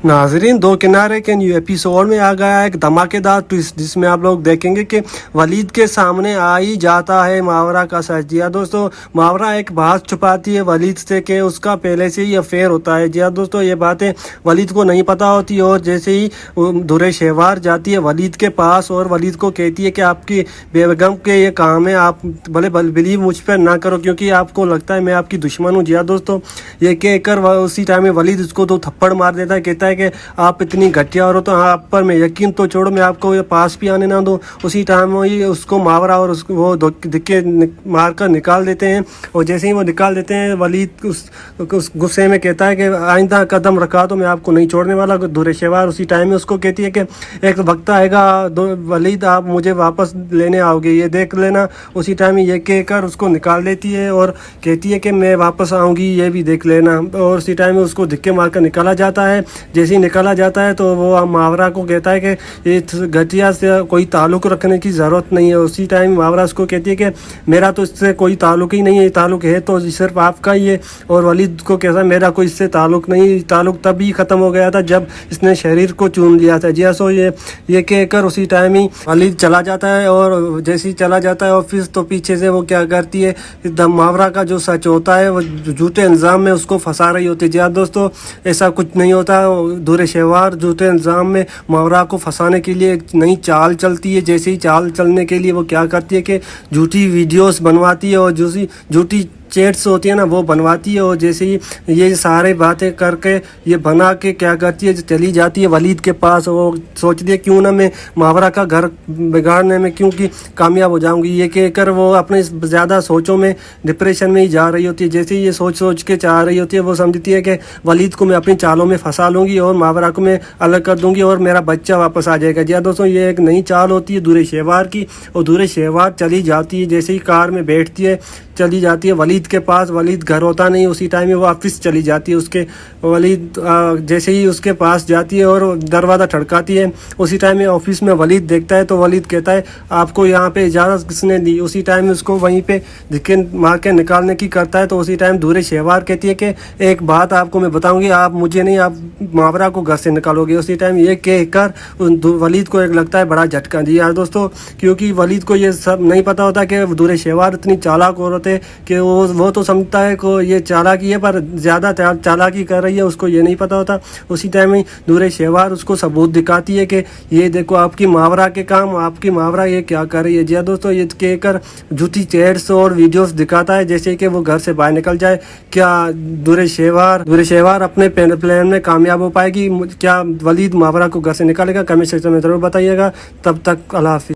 नाजरीन, दो किनारे के न्यू एपिसोड में आ गया एक धमाकेदार ट्विस्ट, जिसमें आप लोग देखेंगे कि वलीद के सामने आ ही जाता है मावरा का सच। जी हाँ दोस्तों, मावरा एक बात छुपाती है वलीद से कि उसका पहले से ही अफेयर होता है। जी हाँ दोस्तों, ये बातें वलीद को नहीं पता होती और जैसे ही दुरे शहवार जाती है वलीद के पास और वलीद को कहती है कि आपकी बेगम के ये काम है, आप भले बिलीव मुझ पर ना करो क्योंकि आपको लगता है मैं आपकी दुश्मन हूँ। जी हाँ दोस्तों, ये कहकर उसी टाइम में वलीद उसको दो थप्पड़ मार देता है, कहता है कि आप इतनी घटिया हो तो आप पर मैं यकीन तो छोड़ो, मैं आपको ये पास भी आने ना दूं। उसी टाइम ही उसको मावरा और उसको वो धक्के मार कर निकाल देते हैं और जैसे ही वो निकाल देते हैं वलीद उस गुस्से में कहता है कि आइंदा कदम रखा तो मैं आपको नहीं छोड़ने वाला। दुरे शहवार उसी टाइम में उसको कहती है कि एक वक्त आएगा वलीद, आप मुझे वापस लेने आओगे, ये देख लेना। उसी टाइम में ये कहकर उसको निकाल देती है और कहती है कि मैं वापस आऊँगी, ये भी देख लेना। और उसी टाइम में उसको धक्के मार कर निकाला जाता है। जैसे ही निकाला जाता है तो वो मावरा को कहता है कि ये घटिया से कोई ताल्लुक़ रखने की ज़रूरत नहीं है। उसी टाइम मावरा उसको कहती है कि मेरा तो इससे कोई ताल्लुक़ ही नहीं है, ताल्लुक़ है तो सिर्फ आपका ही है। और वलीद को कहता है मेरा कोई इससे ताल्लुक़ नहीं, ताल्लुक़ तभी ख़त्म हो गया था जब इसने शरीर को चूम लिया था। जी हाँ, सो ये कहकर उसी टाइम ही वलीद चला जाता है और जैसे ही चला जाता है ऑफिस तो पीछे से वो क्या करती है, मावरा का जो सच होता है वो झूठे इल्ज़ाम में उसको फंसा रही होती है। जी हाँ दोस्तों, ऐसा कुछ नहीं होता। दुरे शहवार झूठे इल्ज़ाम में मावरा को फंसाने के लिए एक नई चाल चलती है। जैसे ही चाल चलने के लिए वो क्या करती है कि झूठी वीडियोस बनवाती है और झूठी चैट्स होती है ना वो बनवाती है। और जैसे ही ये सारे बातें करके ये बना के क्या करती है, चली जाती है वलीद के पास। वो सोचती है क्यों ना मैं मावरा का घर बिगाड़ने में क्योंकि कामयाब हो जाऊंगी, ये कहकर वो अपने ज़्यादा सोचों में डिप्रेशन में ही जा रही होती है। जैसे ही ये सोच के चाह रही होती है वो समझती है कि वलीद को मैं अपनी चालों में फंसा लूँगी और मावरा को मैं अलग कर दूँगी और मेरा बच्चा वापस आ जाएगा। जी हाँ दोस्तों, ये एक नई चाल होती है दुरे शहवार की। और दुरे शहवार चली जाती है, जैसे ही कार में बैठती है चली जाती है वलीद के पास। वलीद घर होता नहीं, उसी टाइम में वो ऑफिस चली जाती है उसके। वलीद जैसे ही उसके पास जाती है और दरवाज़ा ठड़काती है, उसी टाइम में ऑफिस में वलीद देखता है तो वलीद कहता है आपको यहाँ पे इजाज़त किसने दी। उसी टाइम में उसको वहीं पे धक्के मार के निकालने की करता है। तो उसी टाइम दुरे शहवार कहती है कि एक बात आपको मैं बताऊँगी, आप मुझे नहीं आप मावरा को घर से निकालोगे। उसी टाइम ये कहकर वलीद को एक लगता है बड़ा झटका। जी यार दोस्तों, क्योंकि वलीद को ये सब नहीं पता होता कि दुरे शहवार इतनी चालाक औरत कि वो तो समझता है को ये चालाकी है पर ज़्यादा चालाकी कर रही है, उसको ये नहीं पता होता। उसी टाइम में दुरे शहवार उसको सबूत दिखाती है कि ये देखो आपकी मावरा के काम, आपकी मावरा ये क्या कर रही है। जी दोस्तों, ये कहकर झूठी चैट्स और वीडियोस दिखाता है जैसे कि वो घर से बाहर निकल जाए। क्या दुरे शहवार अपने प्लान में कामयाब हो पाएगी? क्या वलीद मावरा को घर से निकालेगा? कमेंट सेक्शन में ज़रूर बताइएगा। तब तक अल्लाह हाफिज़।